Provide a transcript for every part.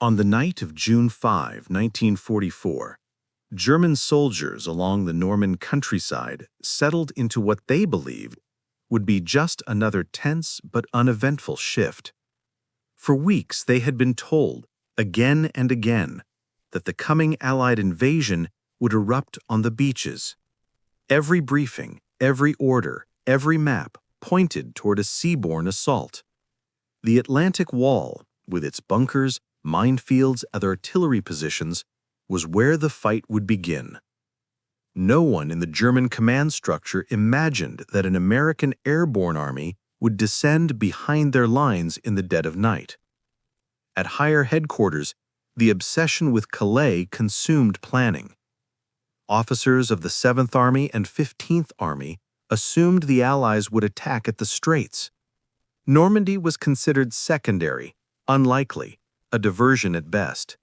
On the night of June 5, 1944, German soldiers along the Norman countryside settled into what they believed would be just another tense but uneventful shift. For weeks they had been told, again and again, that the coming Allied invasion would erupt on the beaches. Every briefing, every order, every map pointed toward a seaborne assault. The Atlantic Wall, with its bunkers, minefields, and artillery positions, was where the fight would begin. No one in the German command structure imagined that an American airborne army would descend behind their lines in the dead of night. At higher headquarters, the obsession with Calais consumed planning. Officers of the 7th Army and 15th Army assumed the Allies would attack at the Straits. Normandy was considered secondary, unlikely, a diversion at best.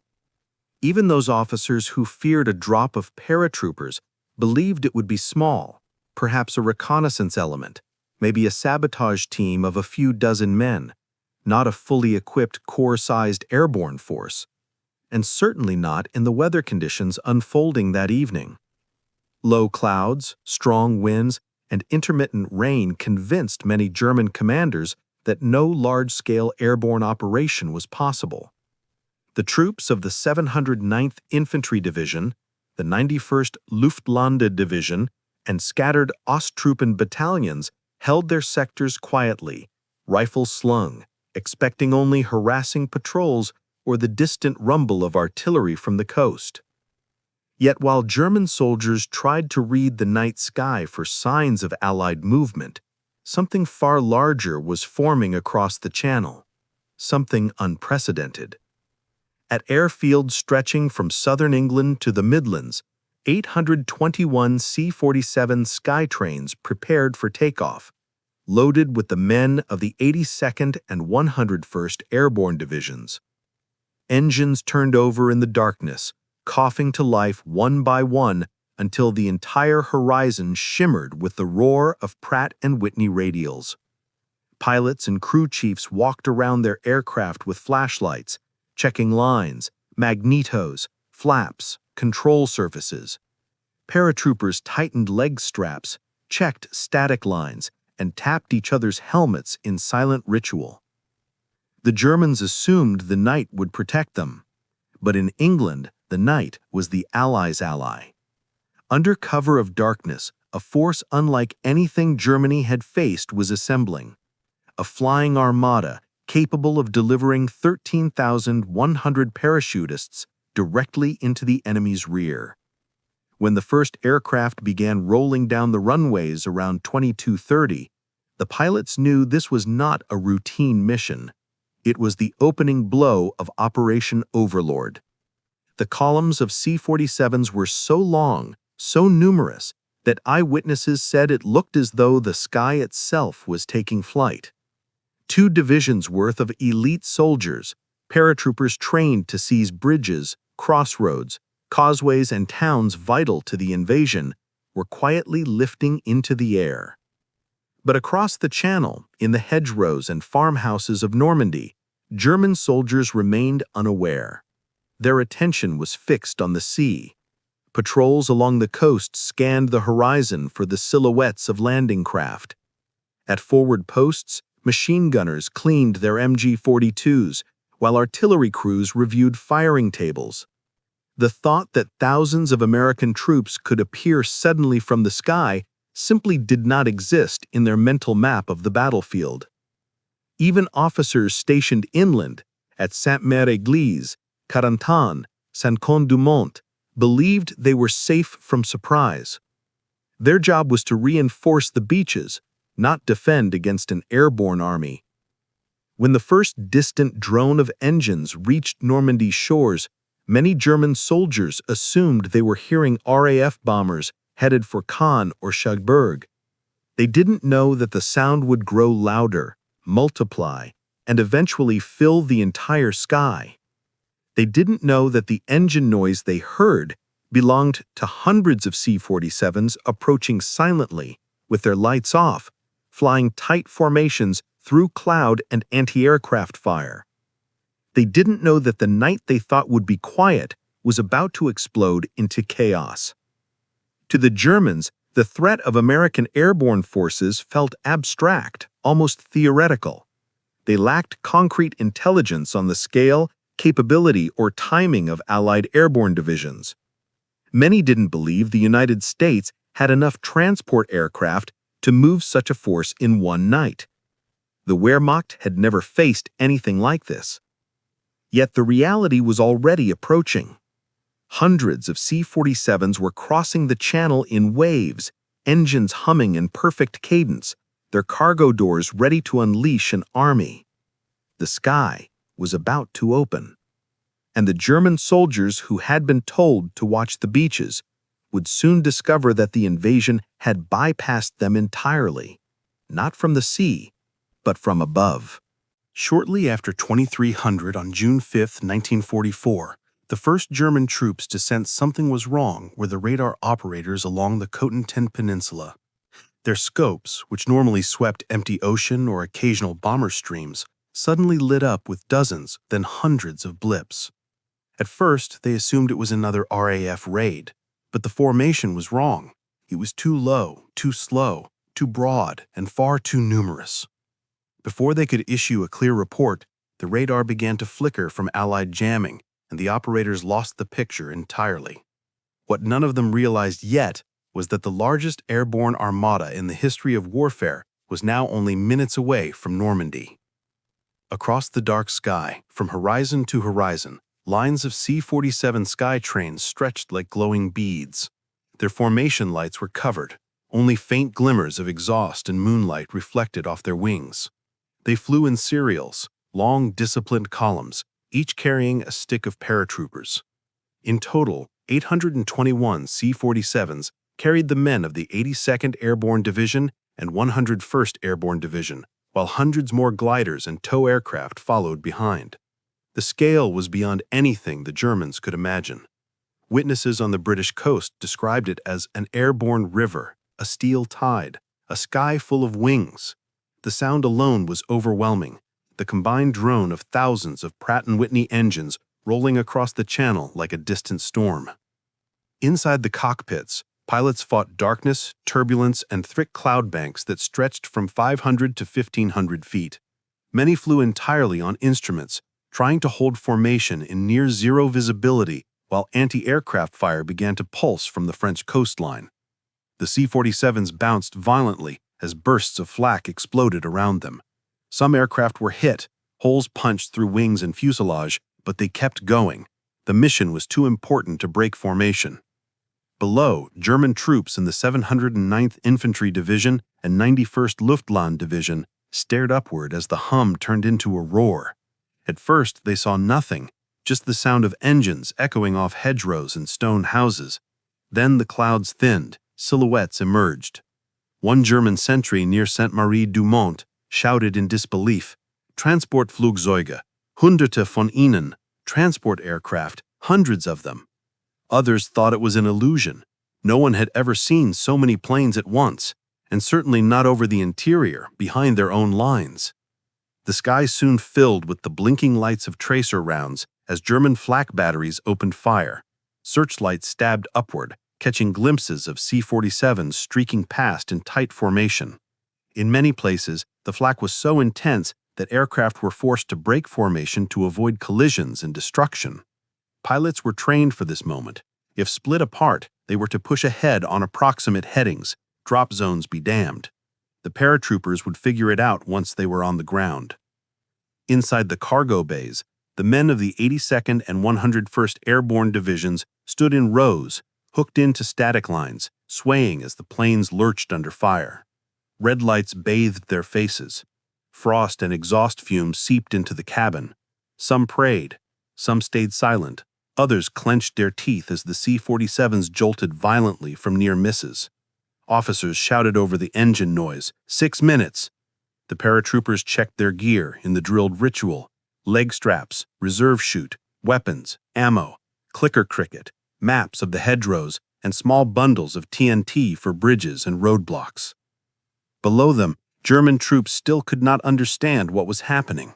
Even those officers who feared a drop of paratroopers believed it would be small, perhaps a reconnaissance element, maybe a sabotage team of a few dozen men, not a fully equipped corps-sized airborne force, and certainly not in the weather conditions unfolding that evening. Low clouds, strong winds, and intermittent rain convinced many German commanders that no large-scale airborne operation was possible. The troops of the 709th Infantry Division, the 91st Luftlande Division, and scattered Osttruppen battalions held their sectors quietly, rifles slung, expecting only harassing patrols or the distant rumble of artillery from the coast. Yet while German soldiers tried to read the night sky for signs of Allied movement, something far larger was forming across the Channel, something unprecedented. At airfields stretching from southern England to the Midlands, 821 C-47 Skytrains prepared for takeoff, loaded with the men of the 82nd and 101st Airborne Divisions. Engines turned over in the darkness, coughing to life one by one until the entire horizon shimmered with the roar of Pratt & Whitney radials. Pilots and crew chiefs walked around their aircraft with flashlights, checking lines, magnetos, flaps, control surfaces. Paratroopers tightened leg straps, checked static lines, and tapped each other's helmets in silent ritual. The Germans assumed the night would protect them, but in England, the night was the Allies' ally. Under cover of darkness, a force unlike anything Germany had faced was assembling. A flying armada capable of delivering 13,100 parachutists directly into the enemy's rear. When the first aircraft began rolling down the runways around 22:30, the pilots knew this was not a routine mission. It was the opening blow of Operation Overlord. The columns of C-47s were so long, so numerous, that eyewitnesses said it looked as though the sky itself was taking flight. 2 divisions worth of elite soldiers, paratroopers trained to seize bridges, crossroads, causeways, and towns vital to the invasion, were quietly lifting into the air. But across the Channel, in the hedgerows and farmhouses of Normandy, German soldiers remained unaware. Their attention was fixed on the sea. Patrols along the coast scanned the horizon for the silhouettes of landing craft. At forward posts, machine gunners cleaned their MG-42s, while artillery crews reviewed firing tables. The thought that thousands of American troops could appear suddenly from the sky simply did not exist in their mental map of the battlefield. Even officers stationed inland, at Sainte-Mère-Église, Carentan, Saint-Côme-du-Mont, believed they were safe from surprise. Their job was to reinforce the beaches, not defend against an airborne army. When the first distant drone of engines reached Normandy's shores, many German soldiers assumed they were hearing RAF bombers headed for Caen or Cherbourg. They didn't know that the sound would grow louder, multiply, and eventually fill the entire sky. They didn't know that the engine noise they heard belonged to hundreds of C-47s approaching silently, with their lights off, flying tight formations through cloud and anti-aircraft fire. They didn't know that the night they thought would be quiet was about to explode into chaos. To the Germans, the threat of American airborne forces felt abstract, almost theoretical. They lacked concrete intelligence on the scale, capability, or timing of Allied airborne divisions. Many didn't believe the United States had enough transport aircraft to move such a force in one night. The Wehrmacht had never faced anything like this. Yet the reality was already approaching. Hundreds of C-47s were crossing the channel in waves, engines humming in perfect cadence, their cargo doors ready to unleash an army. The sky was about to open, and the German soldiers who had been told to watch the beaches would soon discover that the invasion had bypassed them entirely, not from the sea, but from above. Shortly after 2300 on June 5, 1944, the first German troops to sense something was wrong were the radar operators along the Cotentin Peninsula. Their scopes, which normally swept empty ocean or occasional bomber streams, suddenly lit up with dozens, then hundreds of blips. At first, they assumed it was another RAF raid, but the formation was wrong. It was too low, too slow, too broad, and far too numerous. Before they could issue a clear report, the radar began to flicker from Allied jamming, and the operators lost the picture entirely. What none of them realized yet was that the largest airborne armada in the history of warfare was now only minutes away from Normandy. Across the dark sky, from horizon to horizon, lines of C-47 Skytrains stretched like glowing beads. Their formation lights were covered, only faint glimmers of exhaust and moonlight reflected off their wings. They flew in serials, long, disciplined columns, each carrying a stick of paratroopers. In total, 821 C-47s carried the men of the 82nd Airborne Division and 101st Airborne Division, while hundreds more gliders and tow aircraft followed behind. The scale was beyond anything the Germans could imagine. Witnesses on the British coast described it as an airborne river, a steel tide, a sky full of wings. The sound alone was overwhelming, the combined drone of thousands of Pratt & Whitney engines rolling across the channel like a distant storm. Inside the cockpits, pilots fought darkness, turbulence, and thick cloud banks that stretched from 500 to 1,500 feet. Many flew entirely on instruments, trying to hold formation in near-zero visibility while anti-aircraft fire began to pulse from the French coastline. The C-47s bounced violently as bursts of flak exploded around them. Some aircraft were hit, holes punched through wings and fuselage, but they kept going. The mission was too important to break formation. Below, German troops in the 709th Infantry Division and 91st Luftland Division stared upward as the hum turned into a roar. At first, they saw nothing, just the sound of engines echoing off hedgerows and stone houses. Then the clouds thinned, silhouettes emerged. One German sentry near Sainte-Marie-du-Mont shouted in disbelief, "Transportflugzeuge, Hunderte von ihnen, transport aircraft, hundreds of them." Others thought it was an illusion. No one had ever seen so many planes at once, and certainly not over the interior, behind their own lines. The sky soon filled with the blinking lights of tracer rounds as German flak batteries opened fire. Searchlights stabbed upward, catching glimpses of C-47s streaking past in tight formation. In many places, the flak was so intense that aircraft were forced to break formation to avoid collisions and destruction. Pilots were trained for this moment. If split apart, they were to push ahead on approximate headings, drop zones be damned. The paratroopers would figure it out once they were on the ground. Inside the cargo bays, the men of the 82nd and 101st Airborne Divisions stood in rows, hooked into static lines, swaying as the planes lurched under fire. Red lights bathed their faces. Frost and exhaust fumes seeped into the cabin. Some prayed, some stayed silent, others clenched their teeth as the C-47s jolted violently from near misses. Officers shouted over the engine noise, 6 minutes. The paratroopers checked their gear in the drilled ritual: leg straps, reserve chute, weapons, ammo, clicker cricket, maps of the hedgerows, and small bundles of TNT for bridges and roadblocks. Below them, German troops still could not understand what was happening.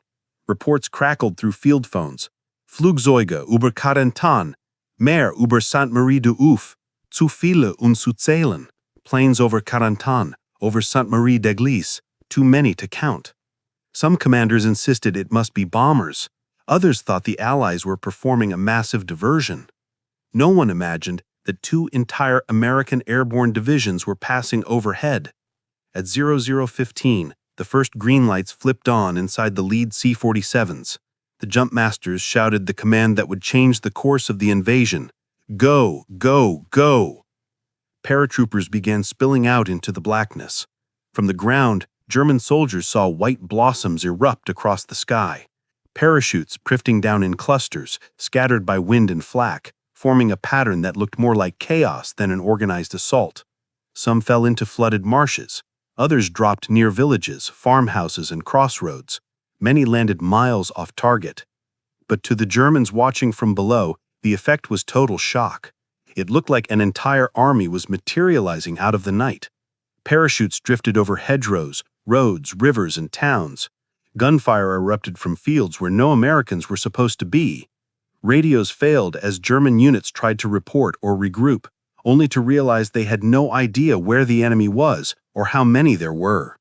Reports crackled through field phones. Flugzeuge über Carentan, mehr über Sainte Marie du Ouf, zu viele zu zählen. Planes over Carentan, over Sainte Marie d'Église, too many to count. Some commanders insisted it must be bombers. Others thought the Allies were performing a massive diversion. No one imagined that two entire American airborne divisions were passing overhead. At 00:15, the first green lights flipped on inside the lead C-47s. The jumpmasters shouted the command that would change the course of the invasion. Go, go, go! Paratroopers began spilling out into the blackness. From the ground, German soldiers saw white blossoms erupt across the sky. Parachutes drifting down in clusters, scattered by wind and flak, forming a pattern that looked more like chaos than an organized assault. Some fell into flooded marshes. Others dropped near villages, farmhouses, and crossroads. Many landed miles off target. But to the Germans watching from below, the effect was total shock. It looked like an entire army was materializing out of the night. Parachutes drifted over hedgerows, roads, rivers, and towns. Gunfire erupted from fields where no Americans were supposed to be. Radios failed as German units tried to report or regroup, only to realize they had no idea where the enemy was or how many there were.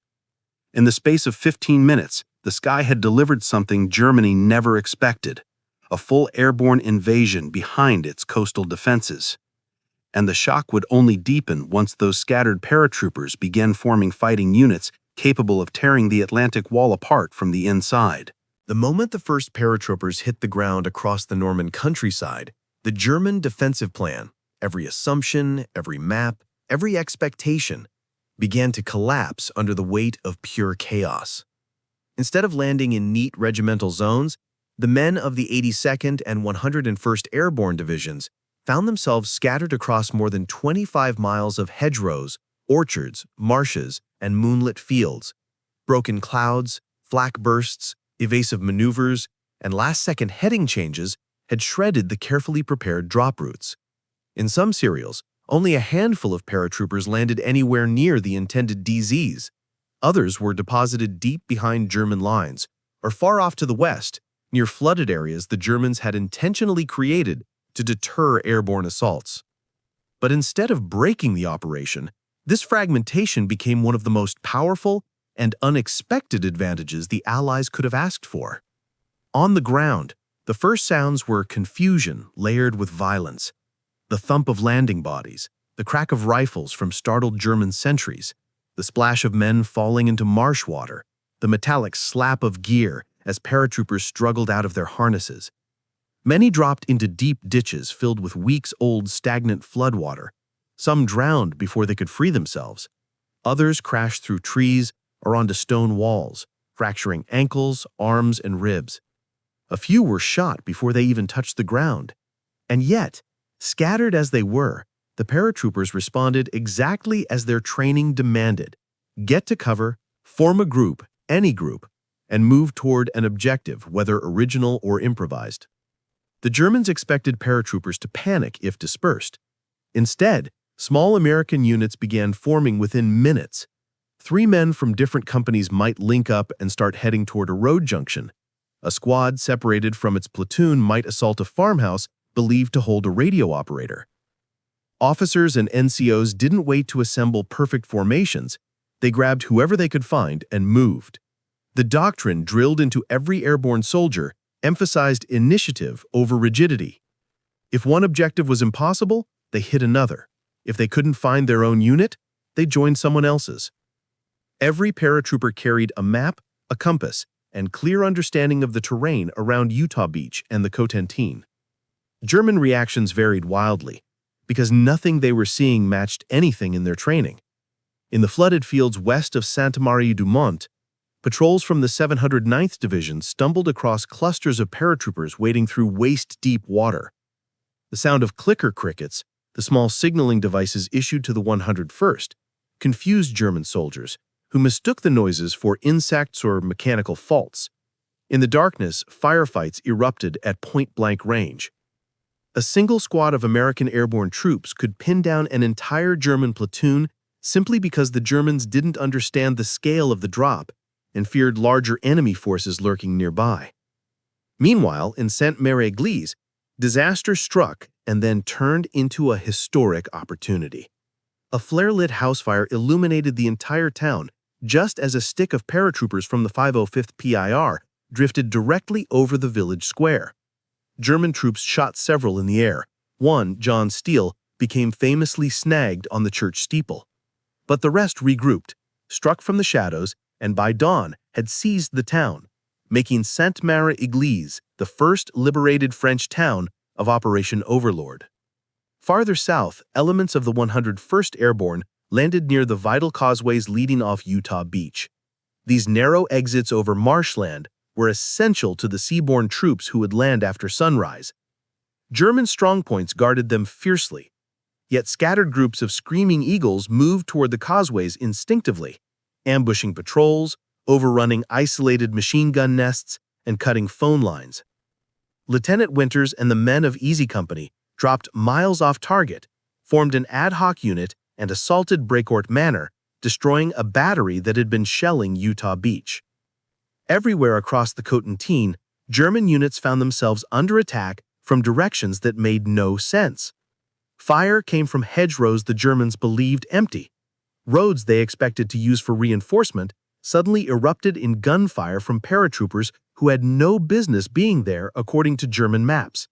In the space of 15 minutes, the sky had delivered something Germany never expected: a full airborne invasion behind its coastal defenses. And the shock would only deepen once those scattered paratroopers began forming fighting units capable of tearing the Atlantic Wall apart from the inside. The moment the first paratroopers hit the ground across the Norman countryside, the German defensive plan, every assumption, every map, every expectation, began to collapse under the weight of pure chaos. Instead of landing in neat regimental zones, the men of the 82nd and 101st Airborne Divisions found themselves scattered across more than 25 miles of hedgerows, orchards, marshes, and moonlit fields. Broken clouds, flak bursts, evasive maneuvers, and last-second heading changes had shredded the carefully prepared drop routes. In some serials, only a handful of paratroopers landed anywhere near the intended DZs. Others were deposited deep behind German lines, or far off to the west, near flooded areas the Germans had intentionally created to deter airborne assaults. But instead of breaking the operation, this fragmentation became one of the most powerful and unexpected advantages the Allies could have asked for. On the ground, the first sounds were confusion layered with violence: the thump of landing bodies, the crack of rifles from startled German sentries, the splash of men falling into marsh water, the metallic slap of gear as paratroopers struggled out of their harnesses. Many dropped into deep ditches filled with weeks-old stagnant floodwater. Some drowned before they could free themselves. Others crashed through trees or onto stone walls, fracturing ankles, arms, and ribs. A few were shot before they even touched the ground. And yet, scattered as they were, the paratroopers responded exactly as their training demanded: get to cover, form a group, any group, and move toward an objective, whether original or improvised. The Germans expected paratroopers to panic if dispersed. Instead, small American units began forming within minutes. 3 men from different companies might link up and start heading toward a road junction. A squad separated from its platoon might assault a farmhouse believed to hold a radio operator. Officers and NCOs didn't wait to assemble perfect formations. They grabbed whoever they could find and moved. The doctrine drilled into every airborne soldier emphasized initiative over rigidity. If one objective was impossible, they hit another. If they couldn't find their own unit, they joined someone else's. Every paratrooper carried a map, a compass, and clear understanding of the terrain around Utah Beach and the Cotentin. German reactions varied wildly, because nothing they were seeing matched anything in their training. In the flooded fields west of Sainte Marie du Mont, patrols from the 709th Division stumbled across clusters of paratroopers wading through waist-deep water. The sound of clicker crickets, the small signaling devices issued to the 101st, confused German soldiers, who mistook the noises for insects or mechanical faults. In the darkness, firefights erupted at point-blank range. A single squad of American airborne troops could pin down an entire German platoon simply because the Germans didn't understand the scale of the drop and feared larger enemy forces lurking nearby. Meanwhile, in Sainte-Mère-Église, disaster struck and then turned into a historic opportunity. A flare-lit house fire illuminated the entire town, just as a stick of paratroopers from the 505th PIR drifted directly over the village square. German troops shot several in the air. One, John Steele, became famously snagged on the church steeple. But the rest regrouped, struck from the shadows, and by dawn had seized the town, making Sainte-Mère-Église the first liberated French town of Operation Overlord. Farther south, elements of the 101st Airborne landed near the vital causeways leading off Utah Beach. These narrow exits over marshland were essential to the seaborne troops who would land after sunrise. German strongpoints guarded them fiercely, yet scattered groups of screaming eagles moved toward the causeways instinctively, ambushing patrols, overrunning isolated machine gun nests, and cutting phone lines. Lieutenant Winters and the men of Easy Company dropped miles off target, formed an ad hoc unit, and assaulted Brecourt Manor, destroying a battery that had been shelling Utah Beach. Everywhere across the Cotentin, German units found themselves under attack from directions that made no sense. Fire came from hedgerows the Germans believed empty. Roads they expected to use for reinforcement suddenly erupted in gunfire from paratroopers who had no business being there according to German maps.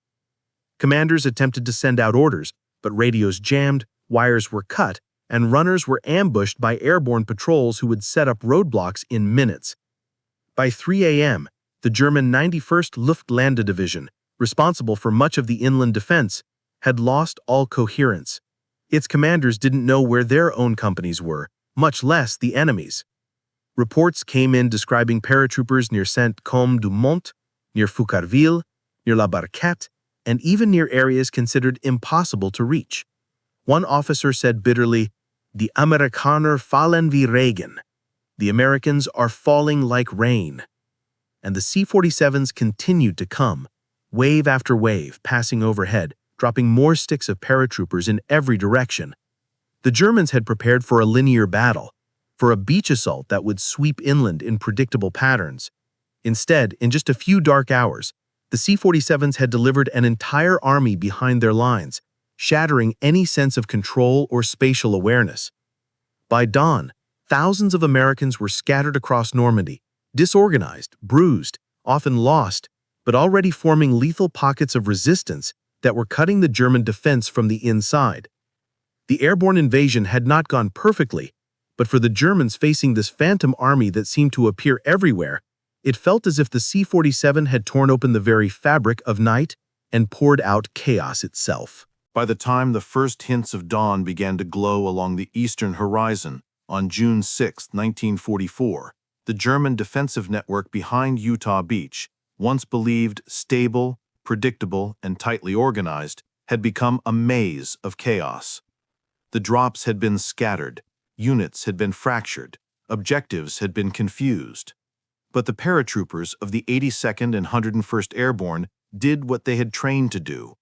Commanders attempted to send out orders, but radios jammed, wires were cut, and runners were ambushed by airborne patrols who would set up roadblocks in minutes. By 3 a.m., the German 91st Luftlande Division, responsible for much of the inland defense, had lost all coherence. Its commanders didn't know where their own companies were, much less the enemy's. Reports came in describing paratroopers near Saint-Côme-du-Mont, near Foucarville, near La Barquette, and even near areas considered impossible to reach. One officer said bitterly, "Die Amerikaner fallen wie Regen." The Americans are falling like rain. And the C-47s continued to come, wave after wave, passing overhead, dropping more sticks of paratroopers in every direction. The Germans had prepared for a linear battle, for a beach assault that would sweep inland in predictable patterns. Instead, in just a few dark hours, the C-47s had delivered an entire army behind their lines, shattering any sense of control or spatial awareness. By dawn, thousands of Americans were scattered across Normandy, disorganized, bruised, often lost, but already forming lethal pockets of resistance that were cutting the German defense from the inside. The airborne invasion had not gone perfectly, but for the Germans facing this phantom army that seemed to appear everywhere, it felt as if the C-47 had torn open the very fabric of night and poured out chaos itself. By the time the first hints of dawn began to glow along the eastern horizon, on June 6, 1944, the German defensive network behind Utah Beach, once believed stable, predictable, and tightly organized, had become a maze of chaos. The drops had been scattered, units had been fractured, objectives had been confused. But the paratroopers of the 82nd and 101st Airborne did what they had trained to do: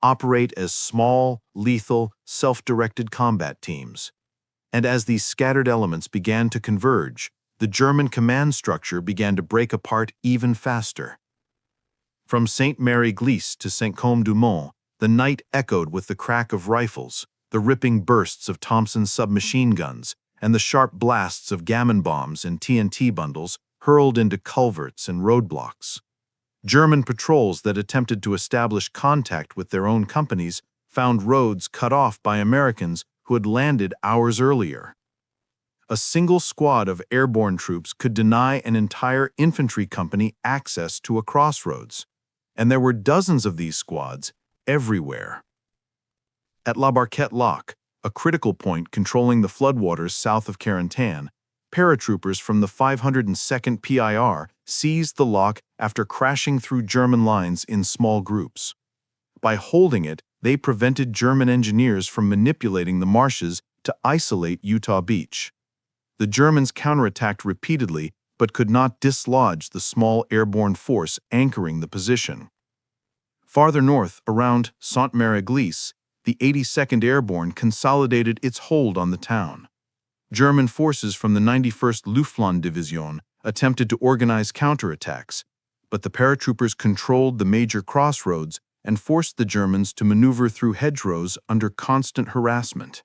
operate as small, lethal, self-directed combat teams. And as these scattered elements began to converge, the German command structure began to break apart even faster. From Sainte-Mère-Église to Saint-Côme-du-Mont, the night echoed with the crack of rifles, the ripping bursts of Thompson submachine guns, and the sharp blasts of gammon bombs and TNT bundles hurled into culverts and roadblocks. German patrols that attempted to establish contact with their own companies found roads cut off by Americans who had landed hours earlier. A single squad of airborne troops could deny an entire infantry company access to a crossroads, and there were dozens of these squads everywhere. At La Barquette Lock, a critical point controlling the floodwaters south of Carentan, paratroopers from the 502nd PIR seized the lock after crashing through German lines in small groups. By holding it, they prevented German engineers from manipulating the marshes to isolate Utah Beach. The Germans counterattacked repeatedly but could not dislodge the small airborne force anchoring the position. Farther north, around Sainte-Mère-Église, the 82nd Airborne consolidated its hold on the town. German forces from the 91st Luftlande Division attempted to organize counterattacks, but the paratroopers controlled the major crossroads and forced the Germans to maneuver through hedgerows under constant harassment.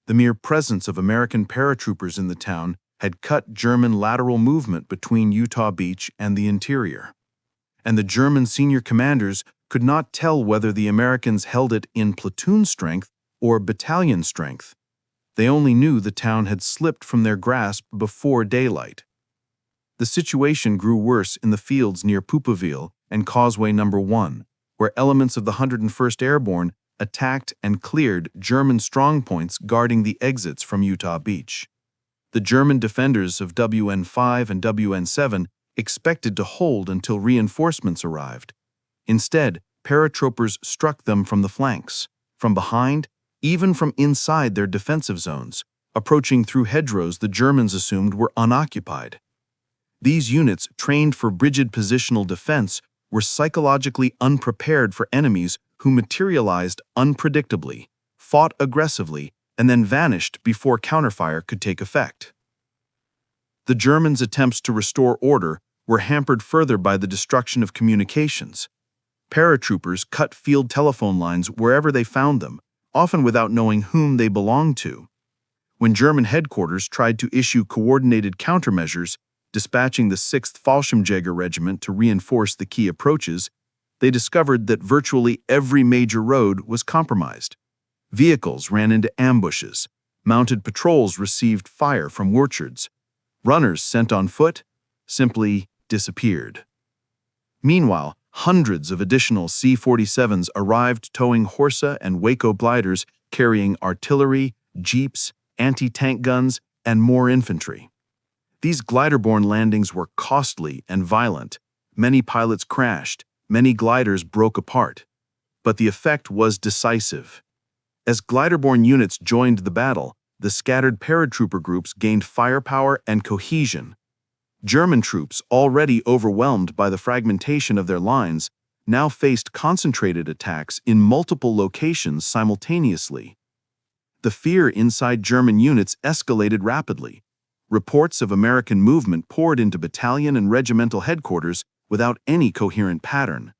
The mere presence of American paratroopers in the town had cut German lateral movement between Utah Beach and the interior, and the German senior commanders could not tell whether the Americans held it in platoon strength or battalion strength. They only knew the town had slipped from their grasp before daylight. The situation grew worse in the fields near Poupeville and Causeway No. 1, where elements of the 101st Airborne attacked and cleared German strongpoints guarding the exits from Utah Beach. The German defenders of WN5 and WN7 expected to hold until reinforcements arrived. Instead, paratroopers struck them from the flanks, from behind, even from inside their defensive zones, approaching through hedgerows the Germans assumed were unoccupied. These units, trained for rigid positional defense, were psychologically unprepared for enemies who materialized unpredictably, fought aggressively, and then vanished before counterfire could take effect. The Germans' attempts to restore order were hampered further by the destruction of communications. Paratroopers cut field telephone lines wherever they found them, often without knowing whom they belonged to. When German headquarters tried to issue coordinated countermeasures, dispatching the 6th Fallschirmjäger Regiment to reinforce the key approaches, they discovered that virtually every major road was compromised. Vehicles ran into ambushes, mounted patrols received fire from orchards, runners sent on foot simply disappeared. Meanwhile, hundreds of additional C-47s arrived towing Horsa and Waco gliders carrying artillery, jeeps, anti-tank guns, and more infantry. These glider-borne landings were costly and violent. Many pilots crashed, many gliders broke apart. But the effect was decisive. As glider-borne units joined the battle, the scattered paratrooper groups gained firepower and cohesion. German troops, already overwhelmed by the fragmentation of their lines, now faced concentrated attacks in multiple locations simultaneously. The fear inside German units escalated rapidly. Reports of American movement poured into battalion and regimental headquarters without any coherent pattern.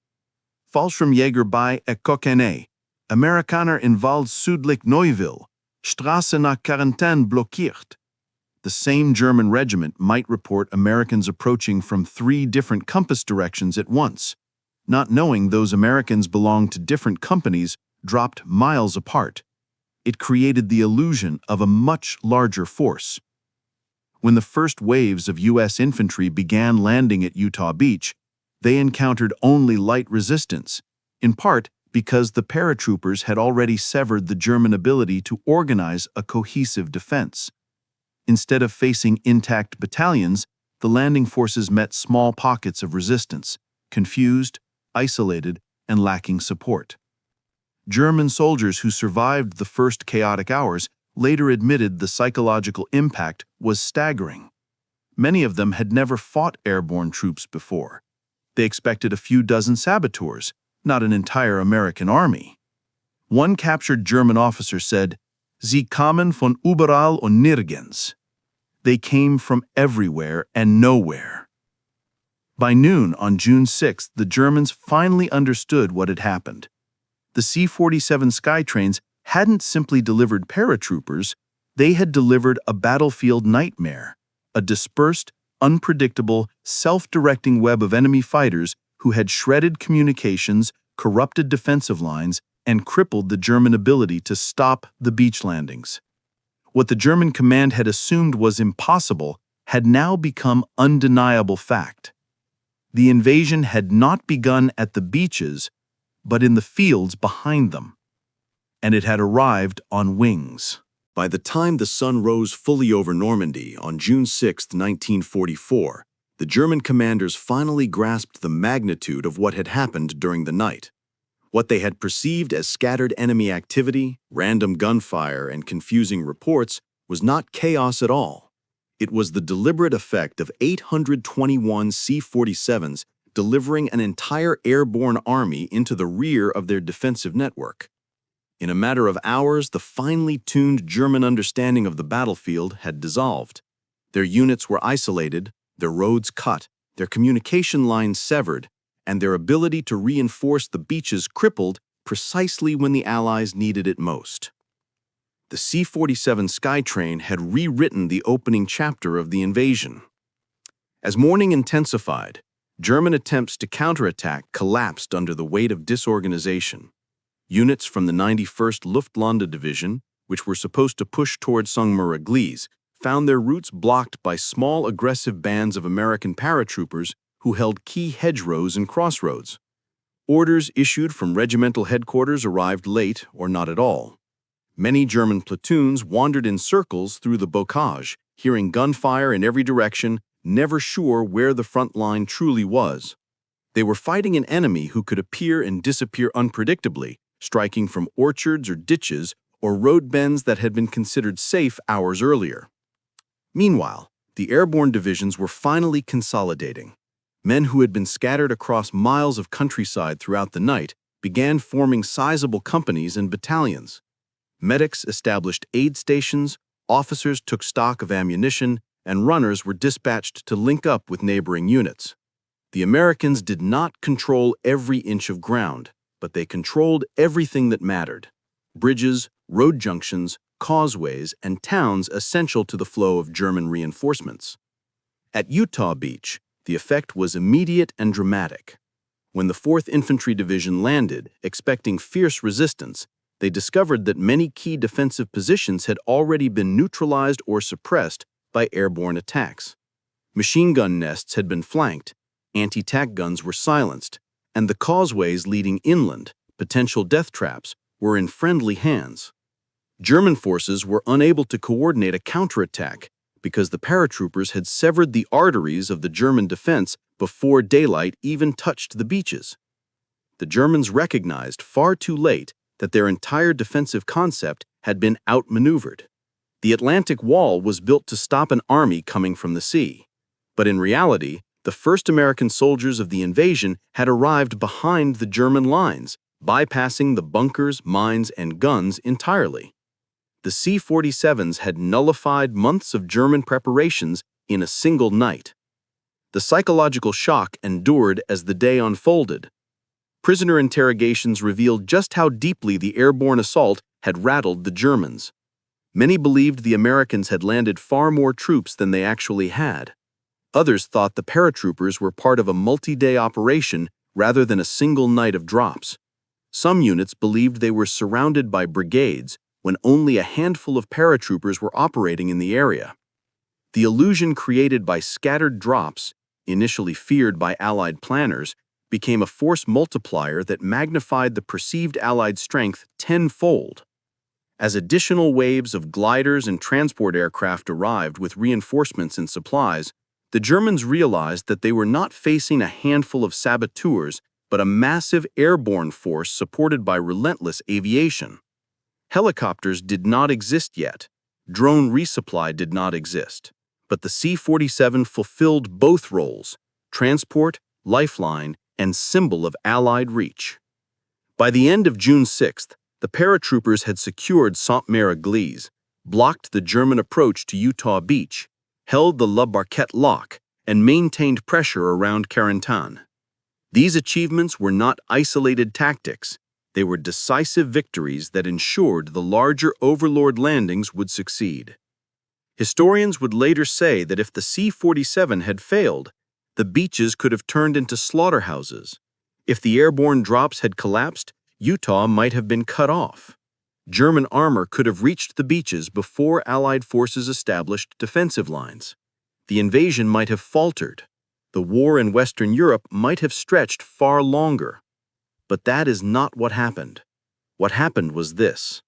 Fallschirmjäger bei Ekokene, Amerikaner in Wald südlich Neuville, Straße nach Quarantäne blockiert. The same German regiment might report Americans approaching from 3 different compass directions at once. Not knowing those Americans belonged to different companies dropped miles apart. It created the illusion of a much larger force. When the first waves of U.S. infantry began landing at Utah Beach, they encountered only light resistance, in part because the paratroopers had already severed the German ability to organize a cohesive defense. Instead of facing intact battalions, the landing forces met small pockets of resistance, confused, isolated, and lacking support. German soldiers who survived the first chaotic hours later admitted the psychological impact was staggering. Many of them had never fought airborne troops before. They expected a few dozen saboteurs, not an entire American army. One captured German officer said, "Sie kamen von überall und nirgends." They came from everywhere and nowhere. By noon on June 6th, the Germans finally understood what had happened. The C-47 Skytrains hadn't simply delivered paratroopers, they had delivered a battlefield nightmare, a dispersed, unpredictable, self-directing web of enemy fighters who had shredded communications, corrupted defensive lines, and crippled the German ability to stop the beach landings. What the German command had assumed was impossible had now become undeniable fact. The invasion had not begun at the beaches, but in the fields behind them. And it had arrived on wings. By the time the sun rose fully over Normandy on June 6, 1944, the German commanders finally grasped the magnitude of what had happened during the night. What they had perceived as scattered enemy activity, random gunfire, and confusing reports was not chaos at all. It was the deliberate effect of 821 C-47s delivering an entire airborne army into the rear of their defensive network. In a matter of hours, the finely tuned German understanding of the battlefield had dissolved. Their units were isolated, their roads cut, their communication lines severed, and their ability to reinforce the beaches crippled precisely when the Allies needed it most. The C-47 Skytrain had rewritten the opening chapter of the invasion. As morning intensified, German attempts to counterattack collapsed under the weight of disorganization. Units from the 91st Luftlandedivision, Division, which were supposed to push toward Sainte-Mère-Église, found their routes blocked by small aggressive bands of American paratroopers who held key hedgerows and crossroads. Orders issued from regimental headquarters arrived late or not at all. Many German platoons wandered in circles through the bocage, hearing gunfire in every direction, never sure where the front line truly was. They were fighting an enemy who could appear and disappear unpredictably, striking from orchards or ditches or road bends that had been considered safe hours earlier. Meanwhile, the airborne divisions were finally consolidating. Men who had been scattered across miles of countryside throughout the night began forming sizable companies and battalions. Medics established aid stations, officers took stock of ammunition, and runners were dispatched to link up with neighboring units. The Americans did not control every inch of ground, but they controlled everything that mattered: bridges, road junctions, causeways, and towns essential to the flow of German reinforcements. At Utah Beach, the effect was immediate and dramatic. When the 4th Infantry Division landed, expecting fierce resistance, they discovered that many key defensive positions had already been neutralized or suppressed by airborne attacks. Machine gun nests had been flanked, anti-tank guns were silenced, and the causeways leading inland, potential death traps, were in friendly hands. German forces were unable to coordinate a counterattack because the paratroopers had severed the arteries of the German defense before daylight even touched the beaches. The Germans recognized far too late that their entire defensive concept had been outmaneuvered. The Atlantic Wall was built to stop an army coming from the sea. But in reality, the first American soldiers of the invasion had arrived behind the German lines, bypassing the bunkers, mines, and guns entirely. The C-47s had nullified months of German preparations in a single night. The psychological shock endured as the day unfolded. Prisoner interrogations revealed just how deeply the airborne assault had rattled the Germans. Many believed the Americans had landed far more troops than they actually had. Others thought the paratroopers were part of a multi-day operation rather than a single night of drops. Some units believed they were surrounded by brigades when only a handful of paratroopers were operating in the area. The illusion created by scattered drops, initially feared by Allied planners, became a force multiplier that magnified the perceived Allied strength tenfold. As additional waves of gliders and transport aircraft arrived with reinforcements and supplies, the Germans realized that they were not facing a handful of saboteurs, but a massive airborne force supported by relentless aviation. Helicopters did not exist yet. Drone resupply did not exist. But the C-47 fulfilled both roles: transport, lifeline, and symbol of Allied reach. By the end of June 6th, the paratroopers had secured Sainte-Mère-Église, blocked the German approach to Utah Beach, held the La Barquette Lock, and maintained pressure around Carentan. These achievements were not isolated tactics. They were decisive victories that ensured the larger Overlord landings would succeed. Historians would later say that if the C-47 had failed, the beaches could have turned into slaughterhouses. If the airborne drops had collapsed, Utah might have been cut off. German armor could have reached the beaches before Allied forces established defensive lines. The invasion might have faltered. The war in Western Europe might have stretched far longer. But that is not what happened. What happened was this.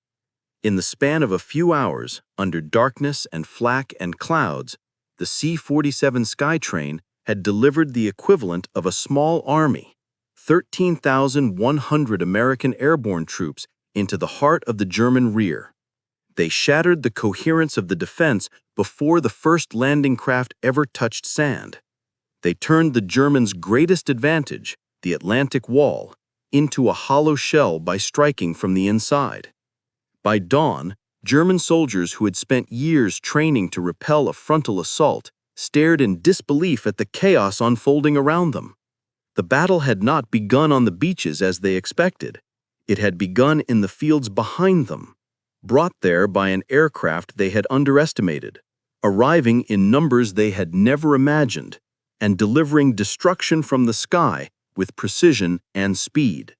In the span of a few hours, under darkness and flak and clouds, the C-47 Skytrain had delivered the equivalent of a small army, 13,100 American airborne troops, into the heart of the German rear. They shattered the coherence of the defense before the first landing craft ever touched sand. They turned the Germans' greatest advantage, the Atlantic Wall, into a hollow shell by striking from the inside. By dawn, German soldiers who had spent years training to repel a frontal assault stared in disbelief at the chaos unfolding around them. The battle had not begun on the beaches as they expected. It had begun in the fields behind them, brought there by an aircraft they had underestimated, arriving in numbers they had never imagined, and delivering destruction from the sky with precision and speed.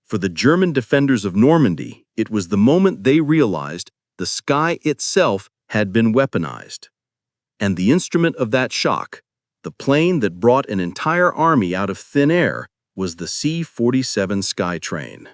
For the German defenders of Normandy, it was the moment they realized the sky itself had been weaponized. And the instrument of that shock, the plane that brought an entire army out of thin air, was the C-47 Skytrain.